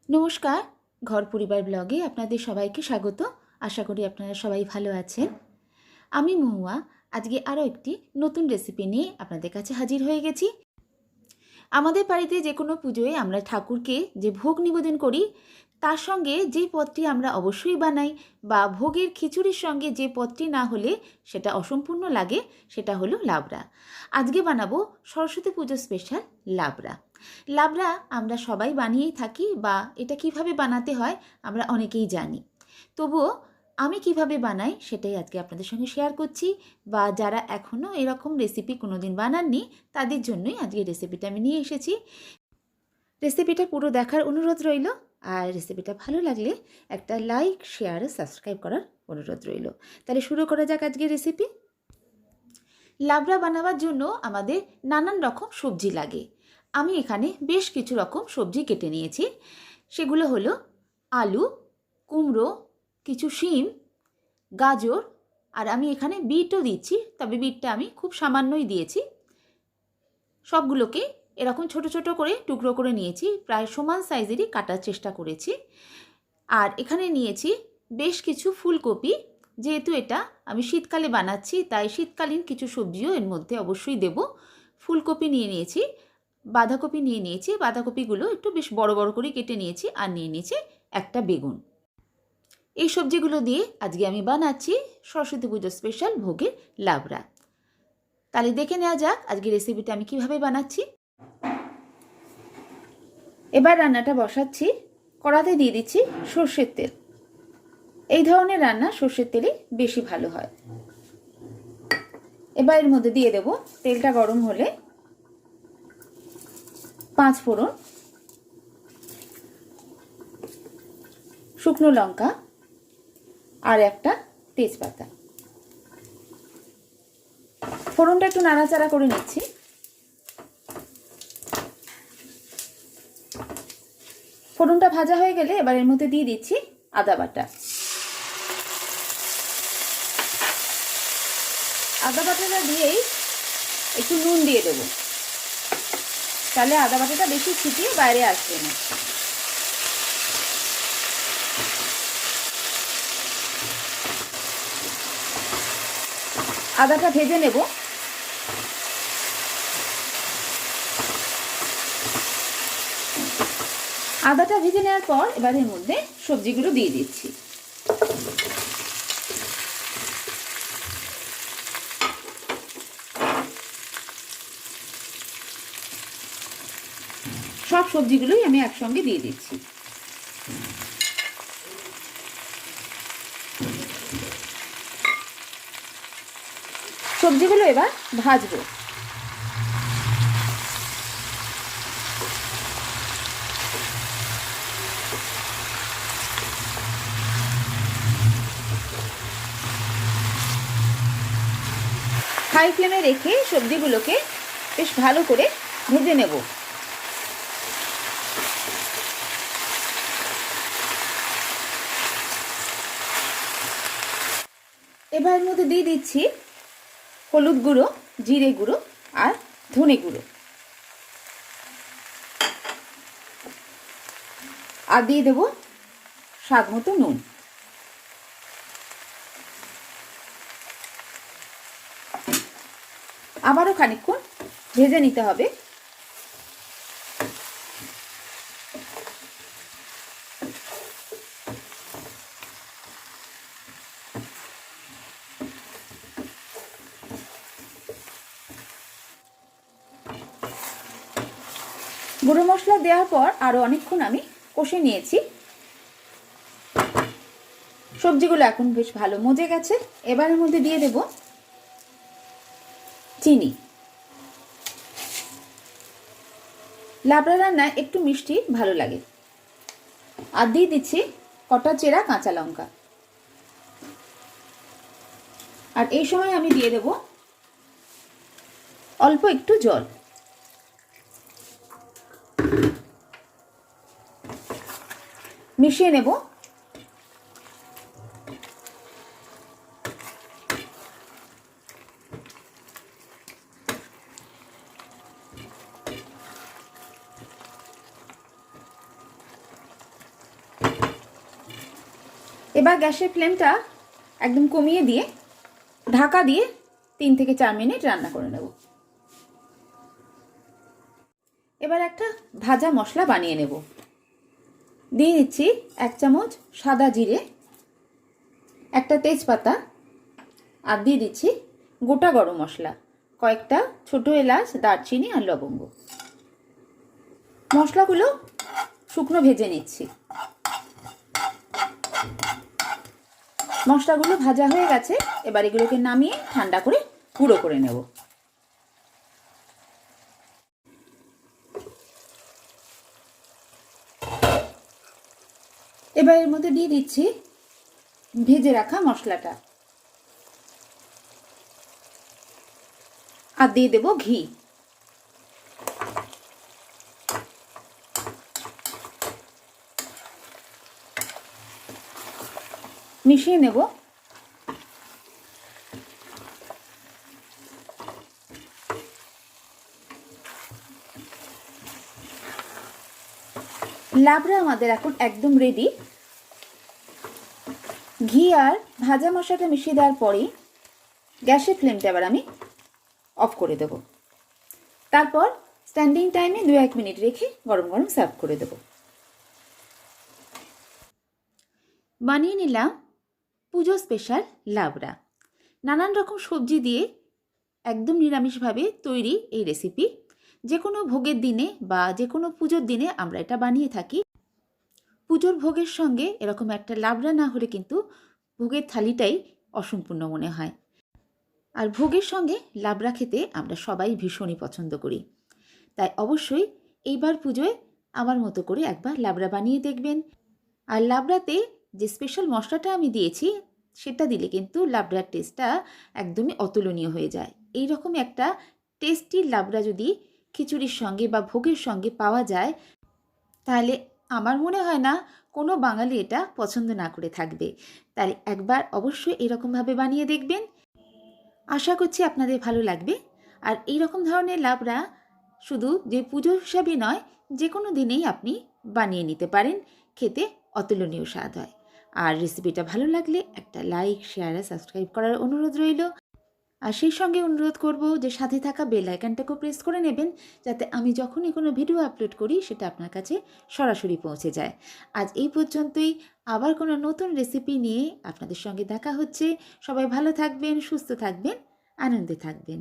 নমস্কার, ঘর পরিবার ব্লগে আপনাদের সবাইকে স্বাগত। আশা করি আপনারা সবাই ভালো আছেন। আমি মহুয়া আজকে আরও একটি নতুন রেসিপি নিয়ে আপনাদের কাছে হাজির হয়ে গেছি। আমাদের বাড়িতে যে কোনো পুজোয় আমরা ঠাকুরকে যে ভোগ নিবেদন করি তার সঙ্গে যে পদটি আমরা অবশ্যই বানাই বা ভোগের খিচুড়ির সঙ্গে যে পদটি না হলে সেটা অসম্পূর্ণ লাগে, সেটা হলো লাবড়া। আজকে বানাবো সরস্বতী পুজো স্পেশাল লাবড়া। লাবড়া আমরা সবাই বানিয়েই থাকি বা এটা কিভাবে বানাতে হয় আমরা অনেকেই জানি। তবুও আমি কিভাবে বানাই সেটাই আজকে আপনাদের সঙ্গে শেয়ার করছি, বা যারা এখনও এরকম রেসিপি কোনো দিন বানাননি তাদের জন্যই আজকে রেসিপিটা আমি নিয়ে এসেছি। রেসিপিটা পুরো দেখার অনুরোধ রইল, আর রেসিপিটা ভালো লাগলে একটা লাইক, শেয়ার ও সাবস্ক্রাইব করার অনুরোধ রইল। তাহলে শুরু করা যাক আজকের রেসিপি। লাবড়া বানাবার জন্য আমাদের নানান রকম সবজি লাগে। আমি এখানে বেশ কিছু রকম সবজি কেটে নিয়েছি। সেগুলো হলো আলু, কুমড়ো, কিছু শিম, গাজর, আর আমি এখানে বিটও দিচ্ছি, তবে বিটটা আমি খুব সামান্যই দিয়েছি। সবগুলোকে এরকম ছোট ছোট করে টুকরো করে নিয়েছি, প্রায় সমান সাইজেরই কাটার চেষ্টা করেছি। আর এখানে নিয়েছি বেশ কিছু ফুলকপি। যেহেতু এটা আমি শীতকালে বানাচ্ছি তাই শীতকালীন কিছু সবজিও এর মধ্যে অবশ্যই দেব। ফুলকপি নিয়ে নিয়েছি, বাঁধাকপি নিয়ে নিয়েছি, বাঁধাকপিগুলো একটু বেশ বড় বড় করে কেটে নিয়েছি, আর নিয়ে নিয়েছি একটা বেগুন। এই সবজিগুলো দিয়ে আজকে আমি বানাচ্ছি সরস্বতী পুজো স্পেশাল ভোগের লাবড়া। তাহলে দেখে নেওয়া যাক আজকে রেসিপিটা আমি কিভাবে বানাচ্ছি। এবার রান্নাটা বসাচ্ছি। কড়াতে দিয়ে দিচ্ছি সর্ষের তেল। এই ধরনের রান্না সর্ষের তেলে বেশি ভালো হয়। এবার এর মধ্যে দিয়ে দেব, তেলটা গরম হলে 5 ফোড়ন, শুকনো লঙ্কা আর একটা তেজপাতা। ফোড়নটা একটু নাড়াচাড়া করে নিচ্ছি। ফোড়নটা ভাজা হয়ে গেলে এবার এর মধ্যে দিয়ে দিচ্ছি আদা বাটা। আদা বাটাটা দিয়েই একটু নুন দিয়ে দেবো, তাহলে আদা বাটাটা বেশি ছিটিয়ে বাইরে আসবে না। আদাটা ভেজে নেব। আদাটা ভেজে নেওয়ার পর এবার এর মধ্যে সবজিগুলো দিয়ে দিচ্ছি। সব সবজিগুলোই আমি একসঙ্গে দিয়ে দিচ্ছি। সবজিগুলো এবার ভাজবো। হাই ফ্লেমে রেখে সবজিগুলোকে বেশ ভালো করে ভেজে নেব। এবার এর মধ্যে দিয়ে দিচ্ছি হলুদ গুঁড়ো, জিরে গুঁড়ো আর ধনে গুঁড়ো, আর দিয়ে দেবো স্বাদ মতো নুন। আবারও খানিকক্ষণ ভেজে নিতে হবে। গুঁড়ো মশলা দেওয়ার পর আরও অনেকক্ষণ আমি কষে নিয়েছি। সবজিগুলো এখন বেশ ভালো মজে গেছে। এবার এর মধ্যে দিয়ে দেব চিনি। লাবড়া রান্নায় একটু মিষ্টি ভালো লাগে। আর দিয়ে দিচ্ছি কটা চেরা কাঁচা লঙ্কা। আর এই সময় আমি দিয়ে দেব অল্প একটু জল। মিশিয়ে নেব। এবার গ্যাসের ফ্লেমটা একদম কমিয়ে দিয়ে ঢাকা দিয়ে 3 থেকে 4 মিনিট রান্না করে নেব। এবার একটা ভাজা মশলা বানিয়ে নেব। দিয়ে দিচ্ছি 1 চামচ সাদা জিরে, একটা তেজপাতা, আর দিয়ে দিচ্ছি গোটা গরম মশলা, কয়েকটা ছোট এলাচ, দারচিনি আর লবঙ্গ। মশলাগুলো শুকনো ভেজে নিচ্ছি। মশলাগুলো ভাজা হয়ে গেছে, এবার এগুলোকে নামিয়ে ঠান্ডা করে গুঁড়ো করে নেব। এবার এর মধ্যে দিয়ে দিচ্ছি ভেজে রাখা মশলাটা, আর দিয়ে দেব ঘি। মিশিয়ে নেব। লাবড়া আমাদের এখন একদম রেডি। ঘি আর ভাজা মশলাটা মিশিয়ে দেওয়ার পরেই গ্যাসের ফ্লেমটা এবার আমি অফ করে দেব। তারপর স্ট্যান্ডিং টাইমে 2-1 মিনিট রেখে গরম গরম সার্ভ করে দেব। বানিয়ে নিলাম পুজো স্পেশাল লাবড়া। নানান রকম সবজি দিয়ে একদম নিরামিষভাবে তৈরি এই রেসিপি। যে কোনো ভোগের দিনে বা যে কোনো পুজোর দিনে আমরা এটা বানিয়ে থাকি। পুজোর ভোগের সঙ্গে এরকম একটা লাবড়া না হলে কিন্তু ভোগের থালিটাই অসম্পূর্ণ মনে হয়। আর ভোগের সঙ্গে লাবড়া খেতে আমরা সবাই ভীষণই পছন্দ করি। তাই অবশ্যই এইবার পুজোয় আমার মতো করে একবার লাবড়া বানিয়ে দেখবেন। আর লাবড়াতে যে স্পেশাল মশলাটা আমি দিয়েছি সেটা দিলে কিন্তু লাবড়ার টেস্টটা একদমই অতুলনীয় হয়ে যায়। এই রকম একটা টেস্টি লাবড়া যদি খিচুড়ির সঙ্গে বা ভোগের সঙ্গে পাওয়া যায়, তাহলে আমার মনে হয় না কোনো বাঙালি এটা পছন্দ না করে থাকবে। তাই একবার অবশ্যই এরকমভাবে বানিয়ে দেখবেন। আশা করছি আপনাদের ভালো লাগবে। আর এই রকম ধরনের লাবড়া শুধু যে পুজো হিসাবে নয়, যে কোনো দিনেই আপনি বানিয়ে নিতে পারেন, খেতে অতুলনীয় স্বাদ হয়। আর রেসিপিটা ভালো লাগলে একটা লাইক, শেয়ার আর সাবস্ক্রাইব করার অনুরোধ রইল। আর সেই সঙ্গে অনুরোধ করব যে সাথে থাকা বেল আইকনটাকেও প্রেস করে নেবেন, যাতে আমি যখনই কোনো ভিডিও আপলোড করি সেটা আপনার কাছে সরাসরি পৌঁছে যায়। আজ এই পর্যন্তই। আবার কোনো নতুন রেসিপি নিয়ে আপনাদের সঙ্গে দেখা হচ্ছে। সবাই ভালো থাকবেন, সুস্থ থাকবেন, আনন্দে থাকবেন।